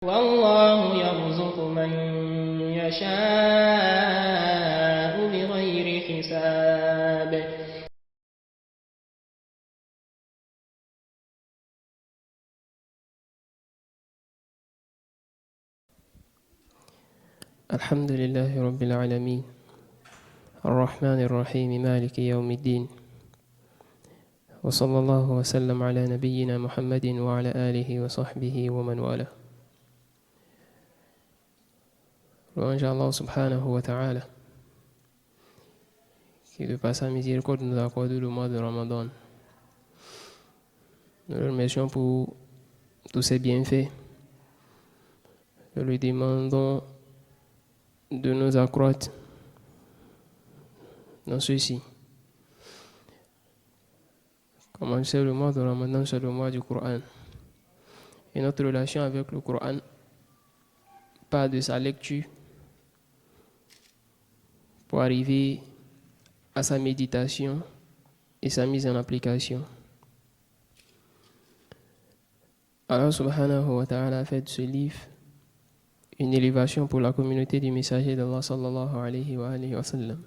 والله يرزق من يشاء بغير حساب. الحمد لله رب العالمين الرحمن الرحيم مالك يوم الدين وصلى الله وسلم على نبينا محمد وعلى آله وصحبه ومن والاه. Louange à Allah subhanahu wa ta'ala qui de par sa miséricorde nous a accordé le mois de Ramadan. Nous le remercions pour tous ses bienfaits. Nous lui demandons de nous accroître dans ceci. Comme on sait, le mois de Ramadan, c'est le mois du Coran. Et notre relation avec le Coran part de sa lecture pour arriver à sa méditation et sa mise en application. Allah subhanahu wa ta'ala a fait de ce livre une élévation pour la communauté du messager d'Allah sallallahu alayhi wa sallam.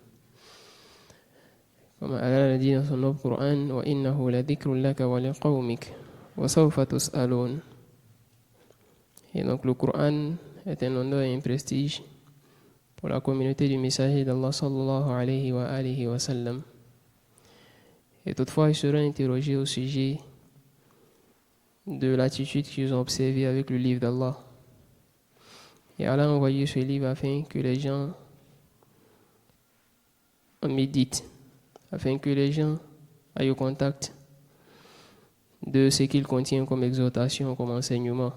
Comme Allah l'a dit dans son nom Coran, wa innahu la dhikrun laka wa liqawmik wa sawfa tus'alun. Et donc le Coran est un honneur et un prestige pour la communauté du messager d'Allah sallallahu alayhi wa sallam. Et toutefois, ils seront interrogés au sujet de l'attitude qu'ils ont observée avec le livre d'Allah. Et Allah a envoyé ce livre afin que les gens en méditent, afin que les gens aillent au contact de ce qu'il contient comme exhortation, comme enseignement.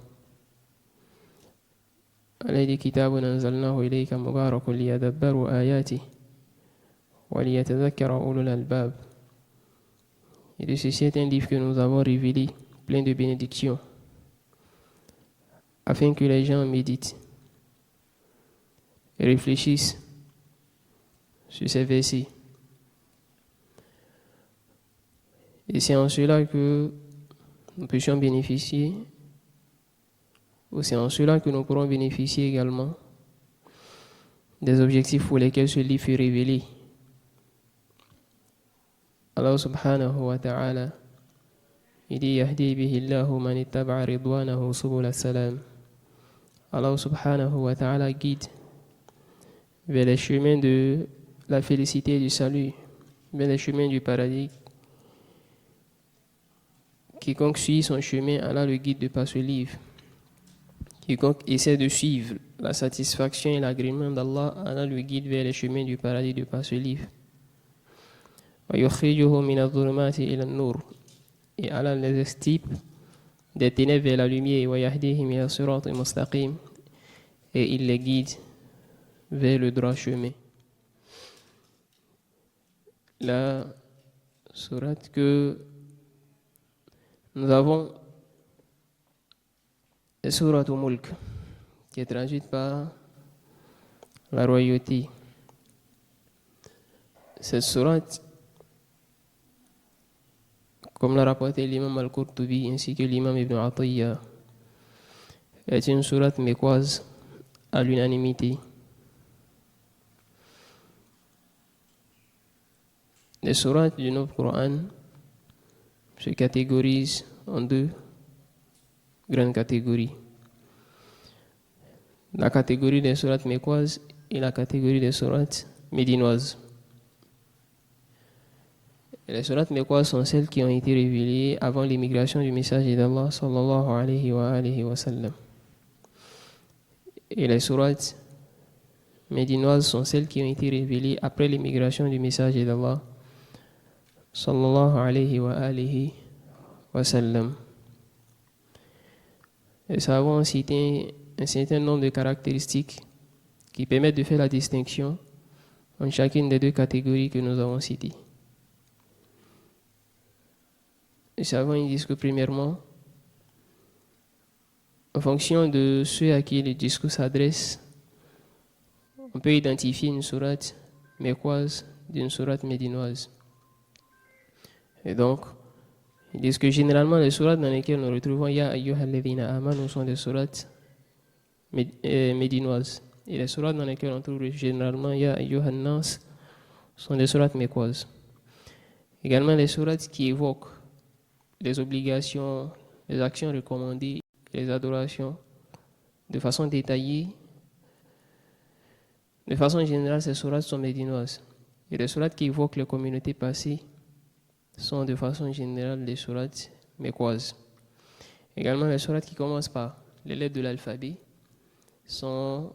Allah dit kitabun anzalnahu ilayka mubarakun liyadabbaru ayati wa liyatadhakkara ulul albab. Et de ceci est un livre que nous avons révélé, plein de bénédictions, afin que les gens méditent et réfléchissent sur ces versets. Et c'est en cela que nous puissions bénéficier, ou c'est en cela que nous pourrons bénéficier également des objectifs pour lesquels ce livre est révélé. Allah subhanahu wa ta'ala, il dit yahdi bihi Allahu man ittaba'a ridwanahu subul salam. Allah subhanahu wa ta'ala guide vers les chemins de la félicité et du salut, vers les chemins du paradis. Quiconque suit son chemin, Allah le guide de par ce livre. Quiconque essaie de suivre la satisfaction et l'agrément d'Allah, Allah le guide vers les chemins du paradis de par ce livre. Et Allah les extirpe des ténèbres vers la lumière. Et il les guide vers le droit chemin. La sourate que nous avons est sourate Mulk, qui est traduite par la royauté. Cette sourate, comme l'a rapporté l'imam Al-Qurtubi ainsi que l'imam Ibn Atiyya, est une sourate mécoise à l'unanimité. Les sourates du Nouveau Coran se catégorisent en deux grandes catégories. La catégorie des sourates mécoises et la catégorie des sourates médinoises. Et les sourates mécoises sont celles qui ont été révélées avant l'immigration du messager d'Allah sallallahu alayhi wa sallam. Et les sourates médinoises sont celles qui ont été révélées après l'immigration du messager d'Allah sallallahu alayhi wa sallam. Et ça avons cité un certain nombre de caractéristiques qui permettent de faire la distinction entre chacune des deux catégories que nous avons citées. Les savants disent que premièrement, en fonction de ceux à qui le discours s'adresse, on peut identifier une sourate mécoise d'une sourate médinoise. Et donc, ils disent que généralement les sourates dans lesquelles nous retrouvons Ya ayyuhalladhina amanu sont des sourates médinoises. Et les sourates dans lesquelles on trouve généralement Ya Ayyuhan Nas sont des sourates mécoises. Également les sourates qui évoquent les obligations, les actions recommandées, les adorations de façon détaillée. De façon générale, ces sourates sont médinoises. Et les sourates qui évoquent les communautés passées sont de façon générale des sourates mécoises. Également, les sourates qui commencent par les lettres de l'alphabet sont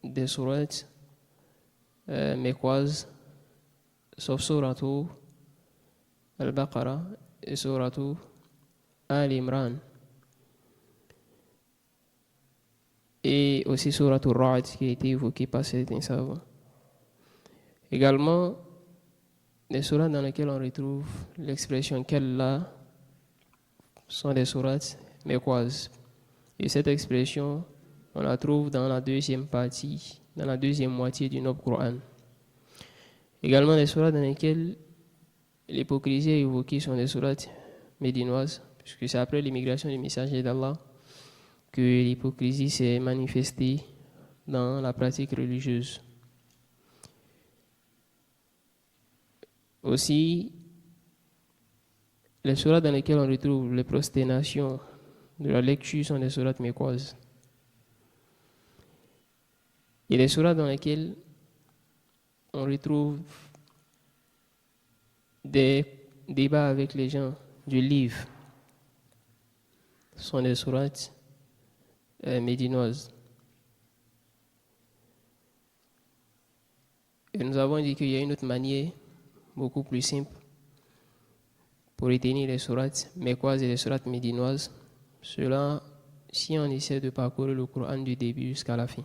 des sourates mécoises, sauf sourate Al-Baqarah et sourate Al-Imran. Et aussi sourate Al-Ra'd qui a été évoquée par certains savants. Également, les sourates dans lesquelles on retrouve l'expression qu'Allah sont des sourates mécoises. Et cette expression, on la trouve dans la deuxième partie, dans la deuxième moitié du Noble Coran. Également, les sourates dans lesquelles l'hypocrisie est évoquée sont des sourates médinoises, puisque c'est après l'immigration du messager d'Allah que l'hypocrisie s'est manifestée dans la pratique religieuse. Aussi, les sourates dans lesquelles on retrouve les prosternations de la lecture sont des sourates mécoises. Et les sourates dans lesquelles on retrouve des débats avec les gens du livre sont des sourates médinoises. Et nous avons dit qu'il y a une autre manière beaucoup plus simple pour retenir les sourates mécoises et les sourates médinoises. Cela, si on essaie de parcourir le Coran du début jusqu'à la fin.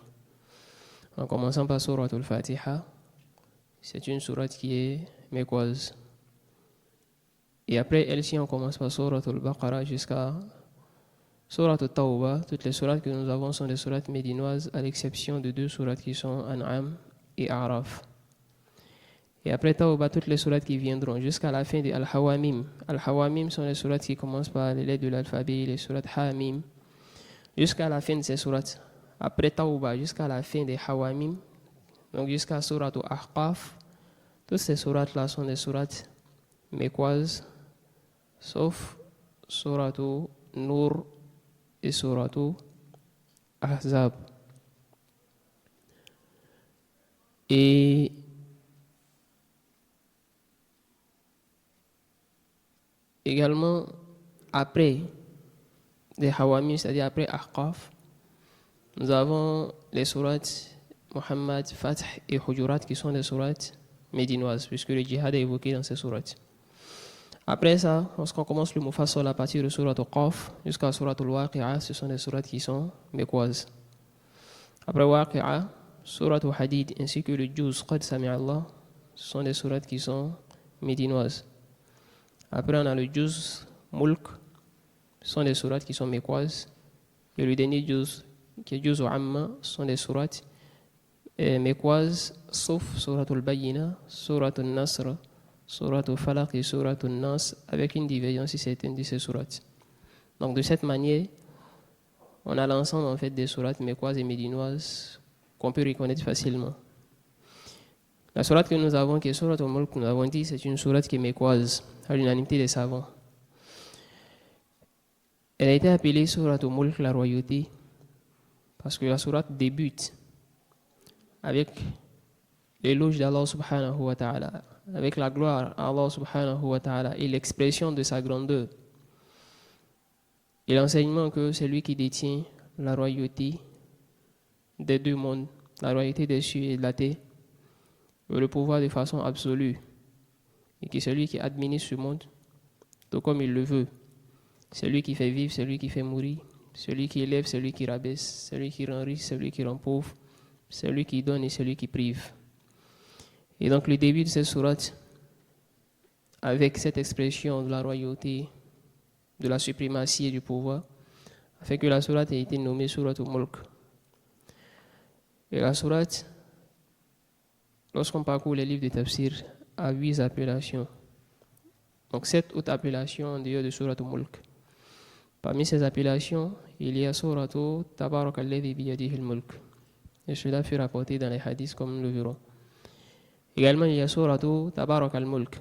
En commençant par sourate al-Fatiha, c'est une sourate qui est mécoise. Et après elle, si on commence par sourate al-Baqarah jusqu'à sourate al-Tawbah, toutes les sourates que nous avons sont des sourates médinoises, à l'exception de deux sourates qui sont An'am et A'raf. Et après Tawbah, toutes les sourates qui viendront jusqu'à la fin de Al-Hawamim. Al-Hawamim sont les sourates qui commencent par les lettres de l'alphabet, les sourates Hamim, jusqu'à la fin de ces sourates. Après Tawbah, jusqu'à la fin des Hawamim, donc jusqu'à sourate Ahqaf, toutes ces sourates-là sont des sourates mécoises, sauf sourate Nur et sourate Ahzab. Et également, après les Hawamim, c'est-à-dire après Ahqaf, nous avons les sourates Muhammad, Fath et Hujurat qui sont des sourates médinoises, puisque le djihad est évoqué dans ces sourates. Après ça, lorsqu'on commence le Mufassal à partir de sourate Qaf jusqu'à sourate Al-Waqi'a, ce sont des sourates qui sont mécoises. Après Waqi'a, sourate Hadid ainsi que le Juz Qad Sami'a Allah, ce sont des sourates qui sont médinoises. Après, on a le Juz Mulk, ce sont des sourates qui sont mécoises. Et le dernier Juz, qui est Juz Amma, ce sont des sourates mécoises, sauf sourate Al-Bayyina, sourate Al-Nasr, sourate Al-Falaq et sourate Al-Nas, avec une divergence certaine de ces sourates. Donc, de cette manière, on a l'ensemble en fait des sourates mécoises et médinoises qu'on peut reconnaître facilement. La sourate que nous avons, qui est sourate Al-Mulk, nous avons dit, c'est une sourate qui est mécoise, à l'unanimité des savants. Elle a été appelée sourate Al-Mulk, la royauté, parce que la sourate débute avec l'éloge d'Allah subhanahu wa ta'ala, avec la gloire à Allah subhanahu wa ta'ala et l'expression de sa grandeur. Et l'enseignement que c'est lui qui détient la royauté des deux mondes, la royauté des cieux et de la terre, le pouvoir de façon absolue, et que c'est lui qui administre ce monde tout comme il le veut. C'est lui qui fait vivre, c'est lui qui fait mourir, celui qui élève, c'est lui qui rabaisse, celui qui rend riche, c'est lui qui rend pauvre, c'est lui qui donne et c'est lui qui prive. Et donc le début de cette sourate, avec cette expression de la royauté, de la suprématie et du pouvoir, a fait que la sourate a été nommée sourate Al-Mulk. Et la sourate, lorsqu'on parcourt les livres de tafsir, a 8 appellations. Donc 7 autres appellations en dehors de sourate Al-Mulk. Parmi ces appellations, il y a Suratu Tabarak alladhi biyadihi al-mulk. Et cela fut rapporté dans les hadiths comme nous le verrons. Également, il y a Suratu Tabarak al-Mulk.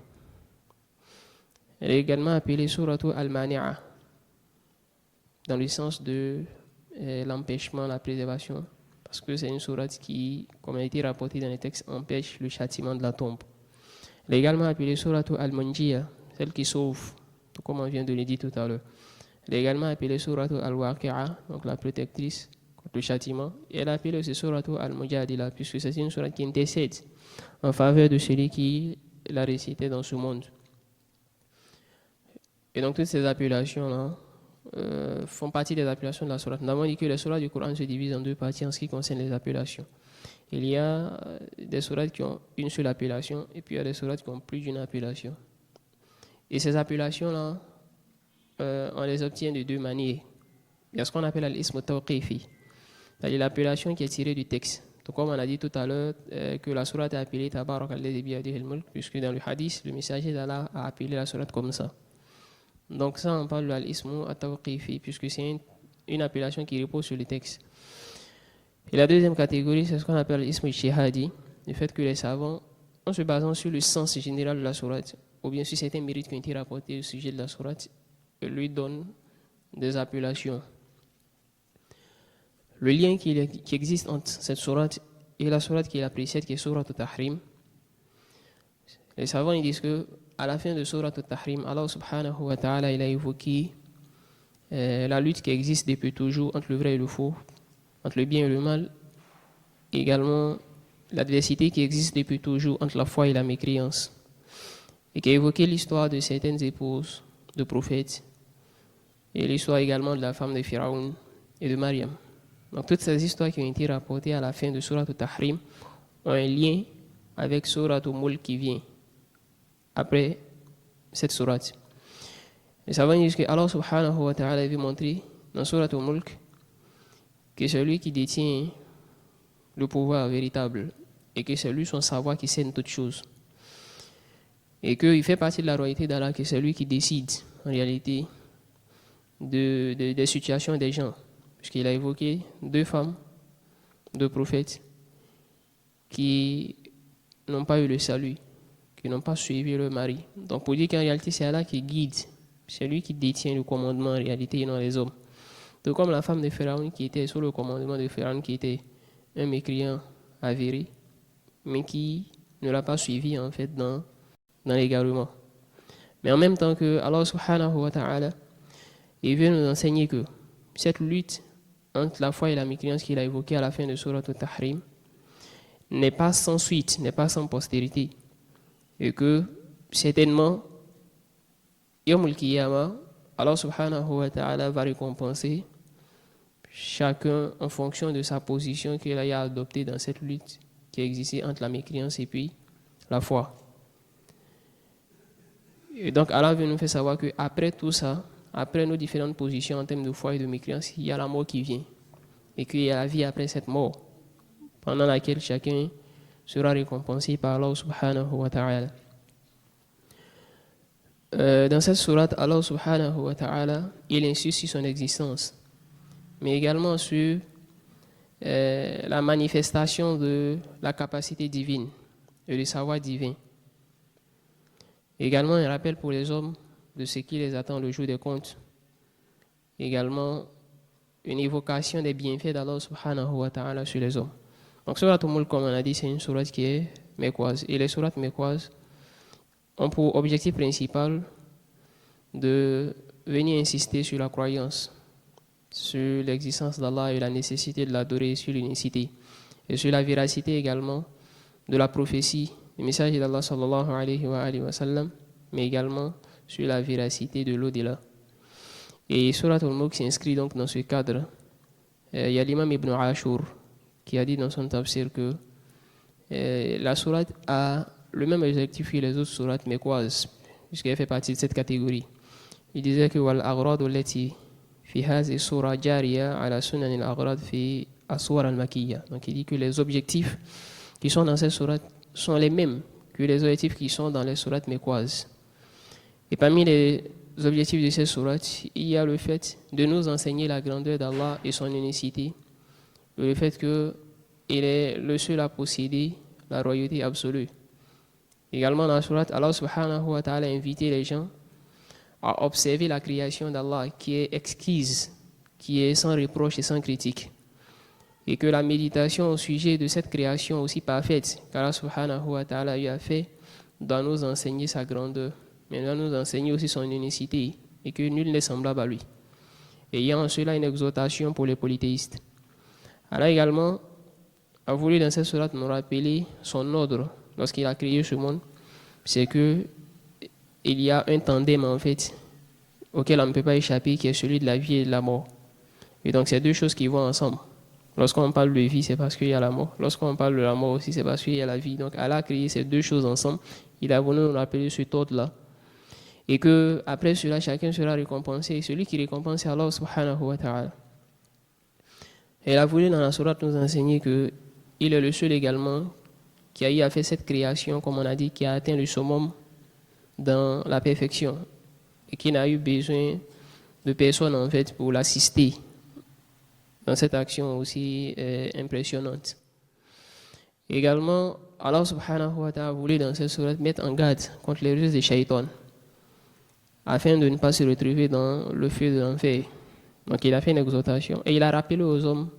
Elle est également appelée Suratu al-Mani'a, dans le sens de l'empêchement, la préservation, parce que c'est une sourate qui, comme a été rapporté dans les textes, empêche le châtiment de la tombe. Elle est également appelée Suratu al-Munjiya, celle qui sauve, tout comme on vient de le dire tout à l'heure. Elle est également appelée Suratu al-Waqi'a, donc la protectrice contre le châtiment. Et elle est appelée aussi Suratu al-Mujadila, puisque c'est une sourate qui intercède en faveur de celui qui l'a récité dans ce monde. Et donc toutes ces appellations-là font partie des appellations de la sourate. Nous avons dit que les sourates du Coran se divisent en deux parties en ce qui concerne les appellations. Il y a des sourates qui ont une seule appellation et puis il y a des sourates qui ont plus d'une appellation. Et ces appellations-là, on les obtient de deux manières. Il y a ce qu'on appelle l'ism tawqifi, c'est-à-dire l'appellation qui est tirée du texte. Donc comme on a dit tout à l'heure que la sourate est appelée Tabarak alladhi biyadihi al-mulk, puisque dans le hadith, le messager d'Allah a appelé la sourate comme ça. Donc ça, on parle de l'ism tawqifi, puisque c'est une appellation qui repose sur le texte. Et la deuxième catégorie, c'est ce qu'on appelle l'ism ijtihadi, le fait que les savants, en se basant sur le sens général de la sourate, ou bien sur certains mérites qui ont été rapportés au sujet de la sourate, lui donnent des appellations. Le lien qui existe entre cette sourate et la sourate qui est la précédente, qui est sourate al-Tahrim, les savants ils disent que à la fin de sourate al-Tahrim, Allah subhanahu wa ta'ala il a évoqué la lutte qui existe depuis toujours entre le vrai et le faux, entre le bien et le mal, et également l'adversité qui existe depuis toujours entre la foi et la mécréance, et qui a évoqué l'histoire de certaines épouses de prophètes, et l'histoire également de la femme de Pharaon et de Mariam. Donc toutes ces histoires qui ont été rapportées à la fin de Surat al-Tahrim ont un lien avec Surat al-Mulk qui vient après cette sourate. Les savants disent que Allah subhanahu wa ta'ala veut montrer dans Surat al-Mulk que c'est lui qui détient le pouvoir véritable et que c'est lui son savoir qui scène toutes choses. Et qu'il fait partie de la royauté d'Allah, que c'est lui qui décide en réalité des situations des gens. Puisqu'il a évoqué deux femmes, deux prophètes, qui n'ont pas eu le salut, qui n'ont pas suivi leur mari. Donc pour dire qu'en réalité c'est Allah qui guide, c'est lui qui détient le commandement en réalité et non les hommes. Tout comme la femme de Pharaon qui était sous le commandement de Pharaon, qui était un mécréant avéré, mais qui ne l'a pas suivi en fait dans l'égarement. Mais en même temps que Allah subhanahu wa ta'ala, il veut nous enseigner que cette lutte entre la foi et la mécréance qu'il a évoquée à la fin de Surat al-Tahrim n'est pas sans suite, n'est pas sans postérité. Et que certainement, Yawm al-Qiyamah, Allah subhanahu wa ta'ala va récompenser chacun en fonction de sa position qu'il a adoptée dans cette lutte qui a existé entre la mécréance et puis la foi. Et donc Allah veut nous faire savoir qu'après tout ça, après nos différentes positions en termes de foi et de mécréance, il y a la mort qui vient. Et qu'il y a la vie après cette mort, pendant laquelle chacun sera récompensé par Allah subhanahu wa ta'ala. Dans cette sourate, Allah subhanahu wa ta'ala, il insiste sur son existence, mais également sur la manifestation de la capacité divine et du savoir divin. Également, il rappelle pour les hommes de ce qui les attend le jour des comptes. Également, une évocation des bienfaits d'Allah subhanahu wa ta'ala sur les hommes. Donc, Surat al-Mulk, comme on a dit, c'est une sourate qui est mécoise. Et les sourates mécoises ont pour objectif principal de venir insister sur la croyance, sur l'existence d'Allah et la nécessité de l'adorer, sur l'unicité. Et sur la véracité également de la prophétie, du message d'Allah sallallahu alayhi wa sallam, mais également sur la véracité de l'au-delà. Et Surat al-Mulk s'inscrit donc dans ce cadre. Il y a l'imam Ibn Ashur qui a dit dans son tafsir que la sourate a le même objectif que les autres sourates mécoises, puisqu'elle fait partie de cette catégorie. Il disait que wal-aghrad allati fi hadhihi sura jariya ala sunan al-aghrad fi aswar al-makkiyya. Donc il dit que les objectifs qui sont dans cette sourate sont les mêmes que les objectifs qui sont dans les sourates mécoises. Et parmi les objectifs de cette sourate, il y a le fait de nous enseigner la grandeur d'Allah et son unicité, le fait qu'il est le seul à posséder la royauté absolue. Également dans la sourate, Allah subhanahu wa ta'ala a invité les gens à observer la création d'Allah qui est exquise, qui est sans reproche et sans critique. Et que la méditation au sujet de cette création aussi parfaite qu'Allah subhanahu wa ta'ala lui a fait doit nous enseigner sa grandeur, mais doit nous enseigner aussi son unicité et que nul n'est semblable à lui. Et il y a en cela une exhortation pour les polythéistes. Allah également a voulu dans cette sourate nous rappeler son ordre lorsqu'il a créé ce monde, c'est que il y a un tandem en fait auquel on ne peut pas échapper, qui est celui de la vie et de la mort. Et donc c'est deux choses qui vont ensemble. Lorsqu'on parle de vie, c'est parce qu'il y a la mort. Lorsqu'on parle de la mort aussi, c'est parce qu'il y a la vie. Donc Allah a créé ces deux choses ensemble. Il a voulu nous rappeler cet ordre-là. Et que après cela, chacun sera récompensé. Et celui qui récompense, c'est Allah subhanahu wa ta'ala. Et il a voulu dans la sourate nous enseigner qu'il est le seul également qui a eu à faire cette création, comme on a dit, qui a atteint le summum dans la perfection. Et qui n'a eu besoin de personne en fait pour l'assister dans cette action aussi impressionnante. Également, Allah subhanahu wa ta'ala voulait dans cette sourate mettre en garde contre les ruses des shaitans afin de ne pas se retrouver dans le feu de l'enfer. Donc il a fait une exhortation et il a rappelé aux hommes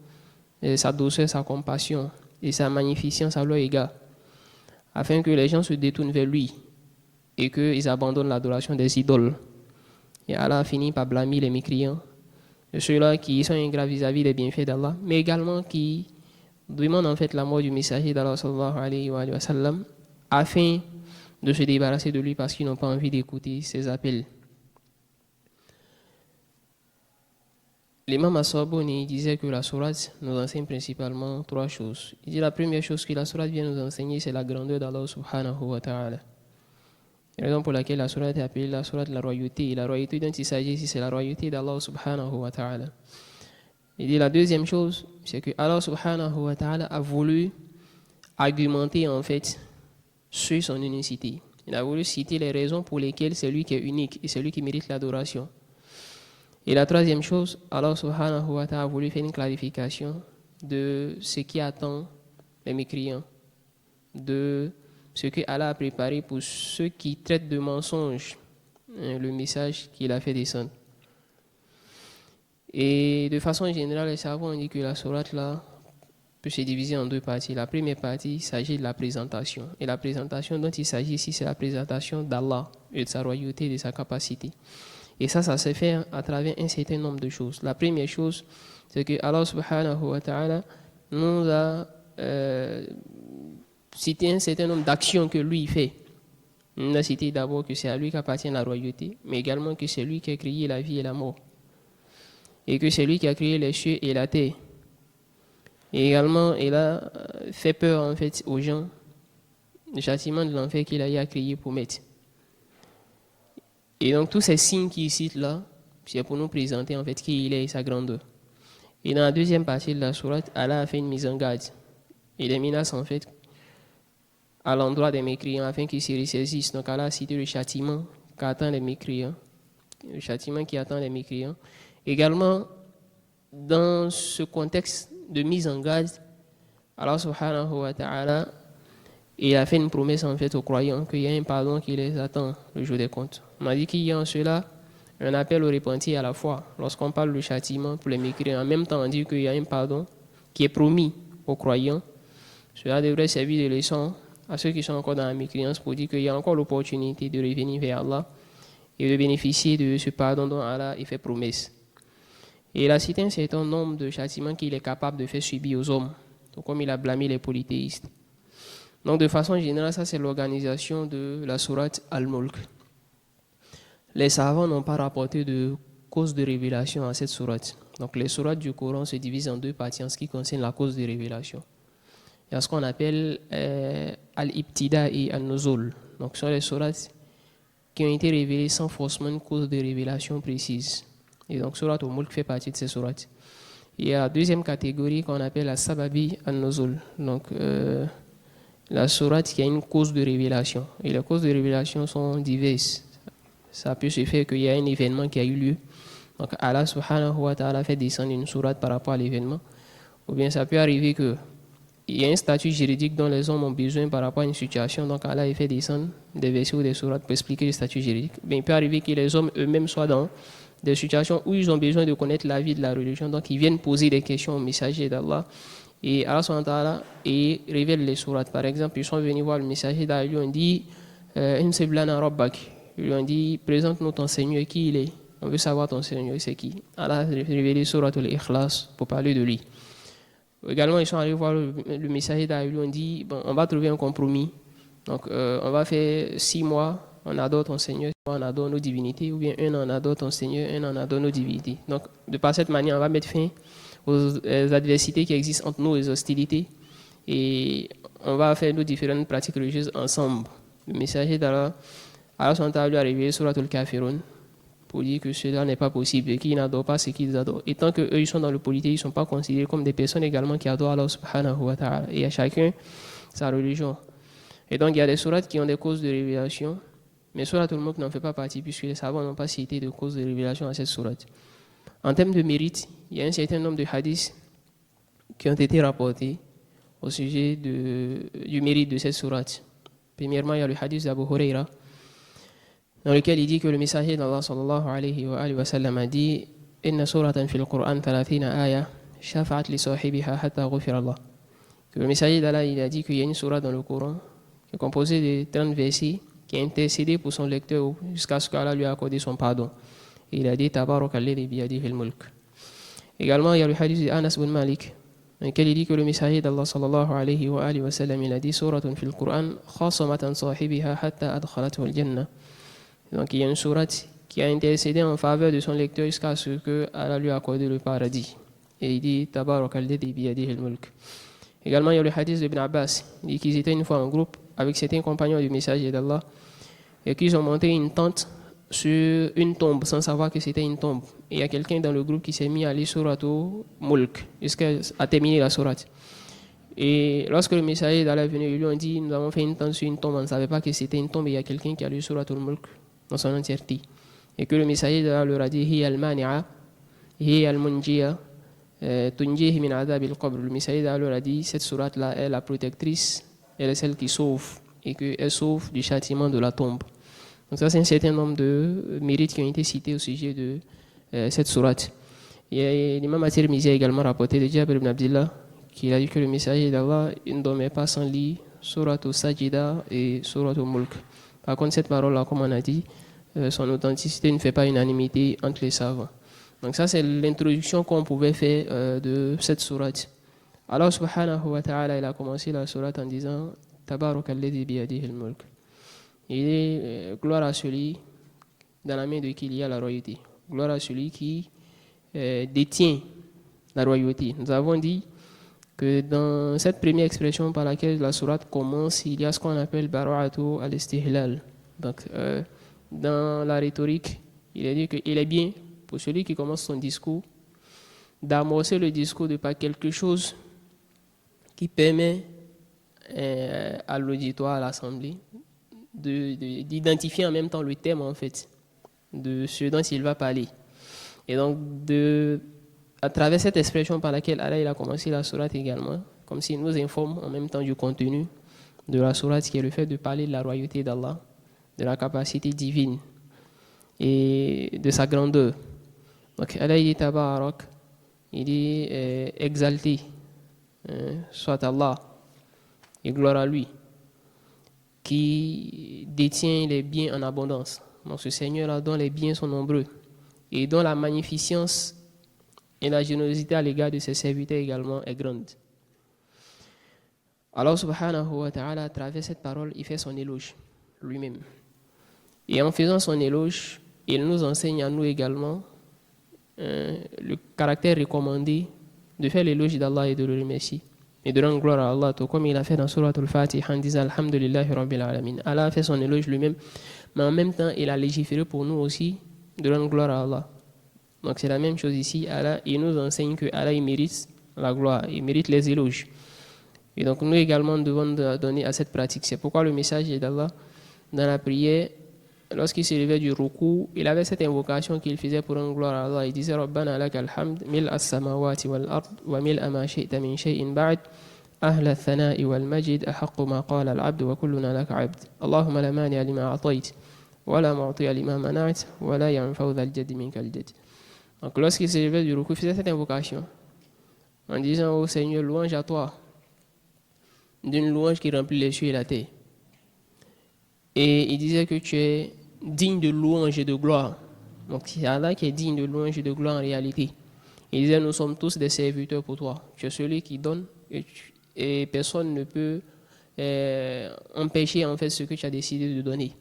sa douceur, sa compassion et sa magnificence à leur égard afin que les gens se détournent vers lui et qu'ils abandonnent l'adoration des idoles. Et Allah a fini par blâmer les mécréants, ceux-là qui sont ingrats vis-à-vis des bienfaits d'Allah, mais également qui demandent en fait la mort du messager d'Allah sallallahu alayhi wa sallam afin de se débarrasser de lui parce qu'ils n'ont pas envie d'écouter ses appels. L'imam As-Sabuni disait que la sourate nous enseigne principalement trois choses. Il dit la première chose que la sourate vient nous enseigner, c'est la grandeur d'Allah subhanahu wa ta'ala. La raison pour laquelle la sourate est appelée la sourate de la royauté. Et la royauté dont il s'agit ici, c'est la royauté d'Allah subhanahu wa ta'ala. Il dit la deuxième chose, c'est que Allah subhanahu wa ta'ala a voulu argumenter en fait sur son unicité. Il a voulu citer les raisons pour lesquelles c'est lui qui est unique et c'est lui qui mérite l'adoration. Et la troisième chose, Allah subhanahu wa ta'ala a voulu faire une clarification de ce qui attend les mécréants, de ce que Allah a préparé pour ceux qui traitent de mensonges le message qu'il a fait descendre. Et de façon générale, les savants ont dit que la sourate là peut se diviser en deux parties. La première partie, il s'agit de la présentation. Et la présentation dont il s'agit ici, c'est la présentation d'Allah et de sa royauté, de sa capacité. Et ça se fait à travers un certain nombre de choses. La première chose, c'est que Allah subhanahu wa ta'ala nous a cité un certain nombre d'actions que lui fait. On a cité d'abord que c'est à lui qu'appartient la royauté, mais également que c'est lui qui a créé la vie et la mort. Et que c'est lui qui a créé les cieux et la terre. Et également, il a fait peur en fait aux gens, le châtiment de l'enfer qu'il a eu à créer pour mettre. Et donc tous ces signes qu'il cite là, c'est pour nous présenter en fait qui il est et sa grandeur. Et dans la deuxième partie de la sourate, Allah a fait une mise en garde. Et des menaces en fait à l'endroit des mécréants afin qu'ils se ressaisissent. Donc Allah a cité le châtiment qu'attend les mécréants, le châtiment qui attend les mécréants. Également, dans ce contexte de mise en garde, Allah subhanahu wa ta'ala, il a fait une promesse en fait aux croyants qu'il y a un pardon qui les attend le jour des comptes. On a dit qu'il y a en cela un appel au repentir à la fois. Lorsqu'on parle du châtiment pour les mécréants, en même temps on dit qu'il y a un pardon qui est promis aux croyants. Cela devrait servir de leçon à ceux qui sont encore dans la mécréance pour dire qu'il y a encore l'opportunité de revenir vers Allah et de bénéficier de ce pardon dont Allah a fait promesse. Et il a cité un certain nombre de châtiments qu'il est capable de faire subir aux hommes, donc comme il a blâmé les polythéistes. Donc de façon générale, ça c'est l'organisation de la sourate Al-Mulk. Les savants n'ont pas rapporté de cause de révélation à cette sourate. Donc les sourates du Coran se divisent en deux parties en ce qui concerne la cause de révélation. Il y a ce qu'on appelle Al-Ibtida et Al-Nuzul. Donc ce sont les sourates qui ont été révélées sans forcément une cause de révélation précise. Et donc sourate Al-Mulk fait partie de ces sourates. Il y a la deuxième catégorie qu'on appelle la Sababi Al-Nuzul. Donc la sourate qui a une cause de révélation. Et les causes de révélation sont diverses. ça peut se faire qu'il y a un événement qui a eu lieu. Donc Allah subhanahu wa ta'ala fait descendre une sourate par rapport à l'événement. Ou bien ça peut arriver qu'il y a un statut juridique dont les hommes ont besoin par rapport à une situation. Donc Allah il fait descendre des versets ou des sourates pour expliquer le statut juridique. Mais il peut arriver que les hommes eux-mêmes soient dans des situations où ils ont besoin de connaître la vie de la religion. Donc ils viennent poser des questions au messager d'Allah. Et Allah subhanahu wa ta'ala révèle les sourates. Par exemple, ils sont venus voir le messager d'Allah. Ils lui ont dit ils lui ont dit, présente-nous ton Seigneur, qui il est. On veut savoir ton Seigneur, c'est qui. Allah a révélé Suratul Ikhlas pour parler de lui. Également, ils sont allés voir le messager d'Allah. Ils lui ont dit, bon, on va trouver un compromis. Donc, on va faire 6 mois, on adore ton Seigneur, on adore nos divinités, ou bien 1 an, on adore ton Seigneur, 1 an, on adore nos divinités. Donc, de par cette manière, on va mettre fin aux adversités qui existent entre nous, les hostilités, et on va faire nos différentes pratiques religieuses ensemble. Le messager d'Allah, Allah lui a révélé Suratul Kafirun pour dire que cela n'est pas possible et qu'ils n'adorent pas ce qu'ils adorent. Et tant qu'eux, ils sont dans le polythéisme, ils ne sont pas considérés comme des personnes également qui adorent Allah subhanahu wa ta'ala. Et à chacun sa religion. Et donc, il y a des sourates qui ont des causes de révélation, mais Suratul Mulk n'en fait pas partie puisque les savants n'ont pas cité de causes de révélation à cette sourate. En termes de mérite, il y a un certain nombre de hadiths qui ont été rapportés au sujet du mérite de cette sourate. Premièrement, il y a le hadith d'Abu Huraira, dans lequel il dit que le messager d'Allah sallallahu alayhi wa sallam a dit Inna suratan fil Qur'an 30 aya shafa'at li sahibiha hatta ghufira Allah. Que le messager d'Allah il a dit qu'il y a une sourate dans le Coran qui est composée de 30 versets qui a intercédé pour son lecteur jusqu'à ce qu'Allah lui a accordé son pardon. Et il a dit Tabarak alladhi biyadihi al-mulk. Également, il y a le hadith d'Anas bin Malik dans lequel il dit que le messager d'Allah sallallahu alayhi wa sallam il a dit Suratun fil Qur'an khasamatan sahibiha hatta adkhalathu al-jannah. Donc il y a une sourate qui a intercédé en faveur de son lecteur jusqu'à ce que Allah lui a accordé le paradis. Et il dit Tabarak alladhi biyadihi al-mulk. Également il y a le hadith d'Ibn Abbas. Il dit qu'ils étaient une fois en groupe avec certains compagnons du messager d'Allah et qu'ils ont monté une tente sur une tombe sans savoir que c'était une tombe. Et il y a quelqu'un dans le groupe qui s'est mis à lire Suratul Mulk jusqu'à terminer la sourate. Et lorsque le messager d'Allah est venu, ils lui ont dit nous avons fait une tente sur une tombe, on ne savait pas que c'était une tombe et il y a quelqu'un qui a lu Suratul Mulk dans son entièreté. Et que le messager d'Allah leur a dit Hiya al-mani'a, Hiya al-munjiya, tunjihi min adab al-qabr. Le messager d'Allah leur a dit cette sourate-là est la protectrice, elle est celle qui sauve et qu'elle sauve du châtiment de la tombe. Donc ça c'est un certain nombre de mérites qui ont été cités au sujet de cette sourate. Et l'imam At-Tirmidhi a également rapporté de Jabir ibn Abdillah qu'il a dit que le messager d'Allah ne dormait pas sans lire Suratul Sajida et Suratul Mulk. Par contre, cette parole-là, comme on a dit, son authenticité ne fait pas unanimité entre les savants. Donc ça, c'est l'introduction qu'on pouvait faire de cette sourate. Allah subhanahu wa ta'ala, il a commencé la sourate en disant « Tabarak alladhi biyadihi al-mulk ». Il est gloire à celui dans la main de qui il y a la royauté. Gloire à celui qui détient la royauté. Nous avons dit que dans cette première expression par laquelle la sourate commence, il y a ce qu'on appelle bara'atu al-istihlal. Donc, dans la rhétorique, il est dit qu'il est bien pour celui qui commence son discours d'amorcer le discours de par quelque chose qui permet à l'auditoire, à l'assemblée, d'identifier en même temps le thème en fait de ce dont il va parler. Et donc, à travers cette expression par laquelle Allah il a commencé la sourate également, comme s'il nous informe en même temps du contenu de la sourate, qui est le fait de parler de la royauté d'Allah, de la capacité divine et de sa grandeur. Donc Allah il dit Tabarak, il dit exalté soit Allah et gloire à lui qui détient les biens en abondance. Donc ce Seigneur-là dont les biens sont nombreux et dont la magnificence et la générosité à l'égard de ses serviteurs également est grande. Allah subhanahu wa ta'ala, à travers cette parole, il fait son éloge lui-même. Et en faisant son éloge, il nous enseigne à nous également le caractère recommandé de faire l'éloge d'Allah et de le remercier. Et de rendre gloire à Allah, tout comme il a fait dans Surah Al-Fatiha en disant Alhamdulillahi Rabbil Alamin. Allah a fait son éloge lui-même, mais en même temps, il a légiféré pour nous aussi de rendre gloire à Allah. Donc c'est la même chose ici. Allah, il nous enseigne que Allah il mérite la gloire, il mérite les éloges. Et donc nous également devons donner à cette pratique. C'est pourquoi le message d'Allah dans la prière, lorsqu'il se levait du ruku, il avait cette invocation qu'il faisait pour rendre gloire à Allah. Il disait Rabbana lakal hamd mil as-samawati wal ard wa mil ma shi'ta min shay'in ba'd أهل الثناء والمجد أحق ما قال العبد وكلنا لك عبد اللهم لا مانع لما أعطيت ولا معطي لما منعت ولا ينفع ذا الجد منك الجد. Donc lorsqu'il se levait du ruku, il faisait cette invocation en disant ô Seigneur, louange à toi, d'une louange qui remplit les cieux et la terre. Et il disait que tu es digne de louange et de gloire. Donc c'est Allah qui est digne de louange et de gloire en réalité. Il disait nous sommes tous des serviteurs pour toi. Tu es celui qui donne et personne ne peut empêcher en fait ce que tu as décidé de donner.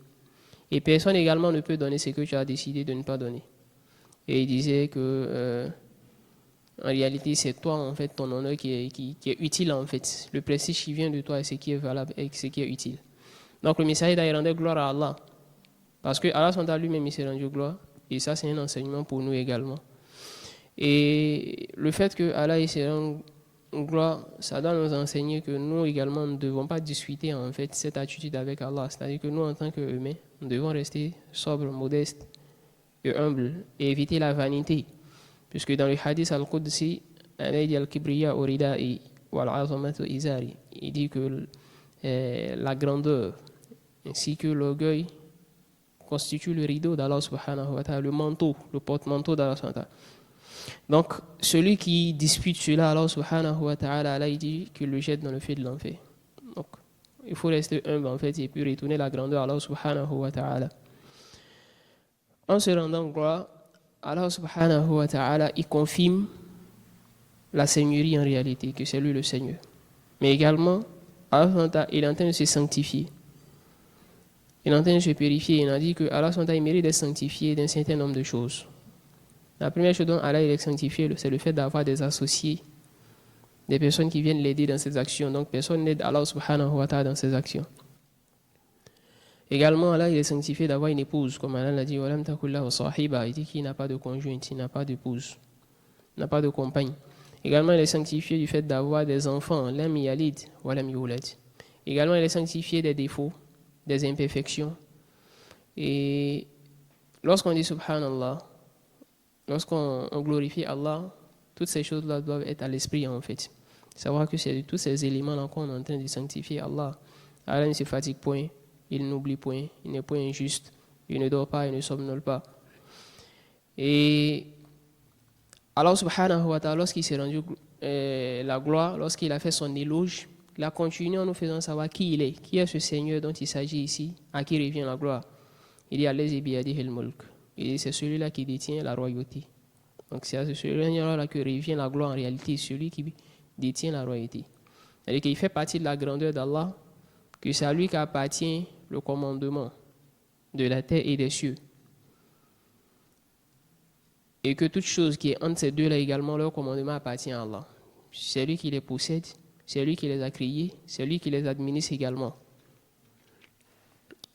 Et personne également ne peut donner ce que tu as décidé de ne pas donner. Et il disait que en réalité c'est toi en fait ton honneur qui est utile en fait. Le prestige qui vient de toi est ce qui est valable et ce qui est utile. Donc le messager il rendait gloire à Allah. Parce que Allah sont à lui-même il s'est rendu gloire. Et ça c'est un enseignement pour nous également. Et le fait que Allah il s'est rendu gloire, ça doit nous enseigner que nous également ne devons pas discuter en fait cette attitude avec Allah. C'est-à-dire que nous en tant qu'humains, nous devons rester sobres, modestes et humbles et éviter la vanité. Puisque dans le hadith al-Qudsi, il dit que la grandeur ainsi que l'orgueil constituent le rideau d'Allah subhanahu wa ta'ala, le manteau, le porte-manteau d'Allah subhanahu wa ta'ala. Donc, celui qui dispute cela, Allah subhanahu wa ta'ala, Allah, il dit qu'il le jette dans le feu de l'enfer. Donc, il faut rester humble en fait et puis retourner la grandeur à Allah subhanahu wa ta'ala. En se rendant gloire, Allah subhanahu wa ta'ala, il confirme la seigneurie en réalité, que c'est lui le Seigneur. Mais également, Allah, il est en train de se sanctifier. Il est en train de se purifier. Il a dit que Allah il mérite d'être sanctifié d'un certain nombre de choses. La première chose dont Allah est sanctifié, c'est le fait d'avoir des associés, des personnes qui viennent l'aider dans ses actions. Donc personne n'aide Allah subhanahu wa ta'ala dans ses actions. Également, Allah il est sanctifié d'avoir une épouse, comme Allah l'a dit, il dit qu'il n'a pas de conjointe, il n'a pas d'épouse, il n'a pas de compagne. Également, il est sanctifié du fait d'avoir des enfants, lam yalid wa lam yulad. Également, il est sanctifié des défauts, des imperfections. Et lorsqu'on dit subhanallah, lorsqu'on glorifie Allah, toutes ces choses-là doivent être à l'esprit en fait. Savoir que c'est de tous ces éléments-là qu'on est en train de sanctifier Allah. Allah ne se fatigue point, il n'oublie point, il n'est point injuste, il ne dort pas, il ne somnole pas. Et Allah subhanahu wa ta'ala, lorsqu'il s'est rendu la gloire, lorsqu'il a fait son éloge, il a continué en nous faisant savoir qui il est, qui est ce Seigneur dont il s'agit ici, à qui revient la gloire. Il dit Allazi biyadihil mulk. Et c'est celui-là qui détient la royauté. Donc c'est à celui-là que revient la gloire en réalité, celui qui détient la royauté. C'est-à-dire qu'il fait partie de la grandeur d'Allah, que c'est à lui qu'appartient le commandement de la terre et des cieux. Et que toute chose qui est entre ces deux-là également, leur commandement appartient à Allah. C'est lui qui les possède, c'est lui qui les a créés, c'est lui qui les administre également.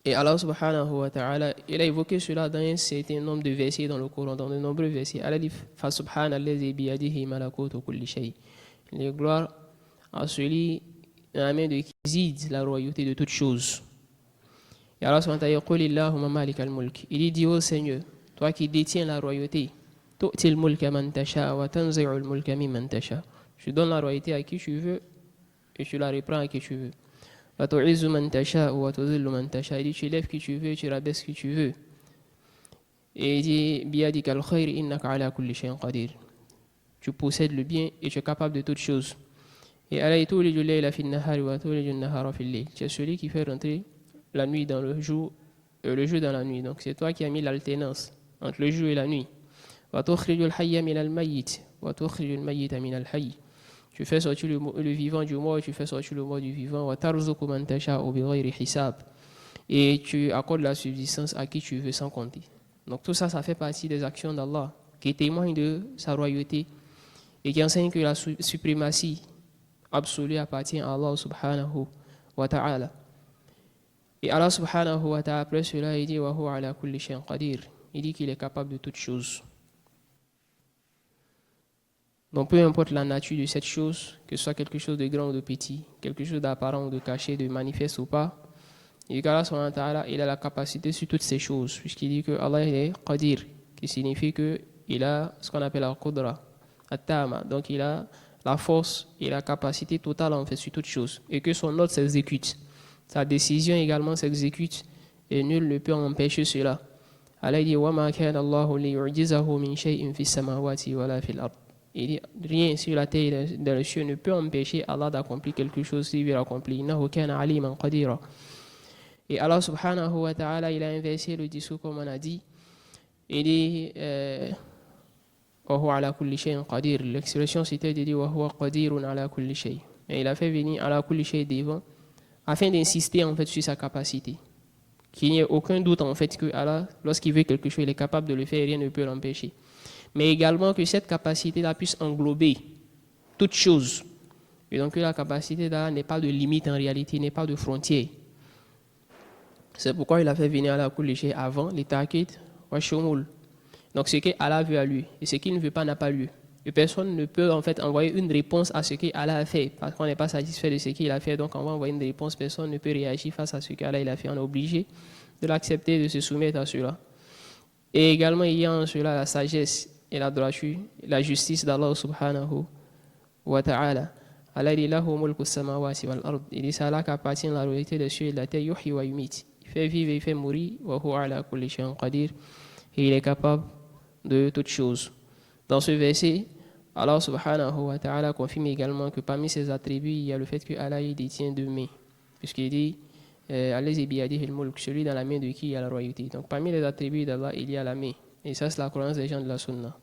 Et Allah subhanahu wa ta'ala, il a évoqué cela dans un certain nombre de versets dans le Coran, dans de nombreux versets. Allah dit fa subhanallazi biyadihi malakutu kulli shay. Les gloires à celui dans la main de qui réside la royauté de toutes choses. Et Allah subhanahu wa ta'ala qul illahumma malikal mulk. Il dit ô Seigneur, toi qui détiens la royauté, tu'til mulka man tasha wa tanzi'ul mulka mimman tasha. Tu donnes la royauté à qui tu veux et tu la reprends à qui tu veux. Il dit tu lèves qui tu veux, tu rabaisses qui tu veux. Et il dit biyadikal khair innaka ala kulli shay'in qadir. Tu possèdes le bien et tu es capable de toutes choses. Et Allah tuliju layla fi an-nahari wa tuliju an-nahara fi al-layl. Tu es celui qui fait rentrer la nuit dans le jour et le jour dans la nuit. Donc c'est toi qui as mis l'alternance entre le jour et la nuit. Wa tukhrijul hayya min al-mayyit wa tukhrijul mayyita min al-hayy. Tu fais sortir le vivant du mort et tu fais sortir le mort du vivant. Et tu accordes la subsistance à qui tu veux sans compter. Donc tout ça, ça fait partie des actions d'Allah qui témoignent de sa royauté et qui enseignent que la suprématie absolue appartient à Allah subhanahu wa ta'ala. Et Allah subhanahu wa ta'ala, après cela, il dit wa huwa ala kulli shay'in qadir. Il dit qu'il est capable de toutes choses. Donc peu importe la nature de cette chose, que ce soit quelque chose de grand ou de petit, quelque chose d'apparent ou de caché, de manifeste ou pas, Et qu'Allah subhanahu wa ta'ala, il a la capacité sur toutes ces choses, puisqu'il dit que Allah il est Qadir, qui signifie qu'il a ce qu'on appelle la Qudra, At-Tama. Donc il a la force et la capacité totale en fait sur toutes choses, et que son ordre s'exécute. Sa décision également s'exécute, et nul ne peut empêcher cela. Allah dit وَمَا كَانَ اللَّهُ لِيُعْجِزَهُ مِنْ شَيْءٍ فِي السَّمَاوَاتِ وَلَا فِي الْأَرْضِ. Il dit rien sur la terre et dans le ciel ne peut empêcher Allah d'accomplir quelque chose s'il veut l'accomplir. إِنَّهُ كَانَ عَلِيمًا قَدِيرًا. Et Allah subhanahu wa ta'ala, il a inversé le discours comme on a dit. Il dit وَهُوَ عَلَى كُلِّ شَيْءٍ قَدِيرٌ. L'expression c'était de dire وَهُوَ قَدِيرٌ عَلَى كُلِّ شَيْءٍ. Et il a fait venir عَلَى كُلِّ شَيْء devant afin d'insister en fait sur sa capacité. Qu'il n'y ait aucun doute en fait que Allah, lorsqu'il veut quelque chose, il est capable de le faire et rien ne peut l'empêcher. Mais également que cette capacité-là puisse englober toute chose. Et donc que la capacité d'Allah n'est pas de limite en réalité, n'est pas de frontière. C'est pourquoi il a fait venir Allah kulli shay avant les ta'kid wa shumul. Donc ce que Allah veut à lui et ce qu'il ne veut pas n'a pas lieu. Et personne ne peut en fait envoyer une réponse à ce qu'Allah a fait parce qu'on n'est pas satisfait de ce qu'il a fait. Donc on va envoyer une réponse, personne ne peut réagir face à ce qu'Allah il a fait. On est obligé de l'accepter, de se soumettre à cela. Et également il y a en cela la sagesse et la droiture, la justice d'Allah subhanahu wa ta'ala. Allah dit lahu mulku samawati wal ard. Il dit c'est Allah qui appartient à la royauté des cieux et de la terre, yuhyi wa yumit. Il fait vivre et il fait mourir, wa huwa ala kulli shay'in qadir. Et il est capable de toutes choses. Dans ce verset, Allah subhanahu wa ta'ala confirme également que parmi ses attributs, il y a le fait que Allah détient deux mains. Puisqu'il dit Allazi biyadihi al-mulk, celui dans la main de qui il y a la royauté. Donc parmi les attributs d'Allah, il y a la main. Et ça, c'est la croyance des gens de la sunna.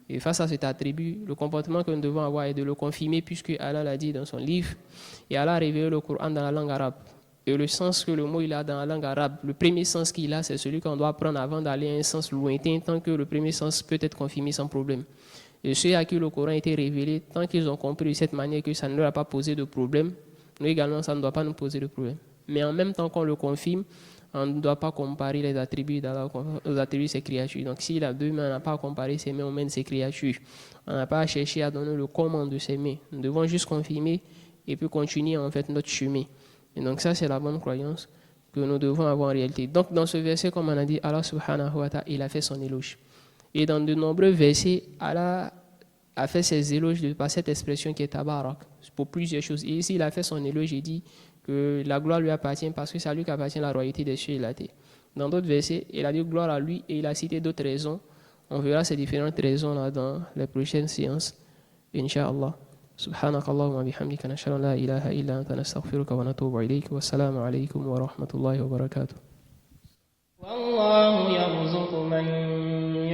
Et face à cet attribut, le comportement que nous devons avoir est de le confirmer puisque Allah l'a dit dans son livre. Et Allah a révélé le Coran dans la langue arabe. Et le sens que le mot il a dans la langue arabe, le premier sens qu'il a, c'est celui qu'on doit prendre avant d'aller à un sens lointain, tant que le premier sens peut être confirmé sans problème. Et ceux à qui le Coran a été révélé, tant qu'ils ont compris de cette manière que ça ne leur a pas posé de problème, nous également, ça ne doit pas nous poser de problème. Mais en même temps qu'on le confirme, on ne doit pas comparer les attributs d'Allah aux attributs de ses créatures. Donc s'il a deux mains, on n'a pas à comparer ses mains aux mains de ses créatures. On n'a pas à chercher à donner le comment de ses mains. Nous devons juste confirmer et puis continuer en fait notre chemin. Et donc ça, c'est la bonne croyance que nous devons avoir en réalité. Donc dans ce verset, comme on a dit, Allah subhanahu wa ta'ala, il a fait son éloge. Et dans de nombreux versets, Allah a fait ses éloges par cette expression qui est tabarak, pour plusieurs choses. Et ici, il a fait son éloge et dit que la gloire lui appartient parce que c'est à lui qu'appartient la royauté des cieux et de la terre. Dans d'autres versets, il a dit gloire à lui et il a cité d'autres raisons. On verra ces différentes raisons là dans les prochaines séances. Inch'Allah. سبحانك اللهم وبحمدك نشهد ان لا اله الا انت نستغفرك ونتوب اليك والسلام عليكم ورحمه الله وبركاته. والله يرزق من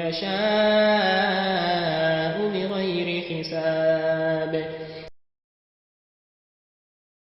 يشاء بغير حساب.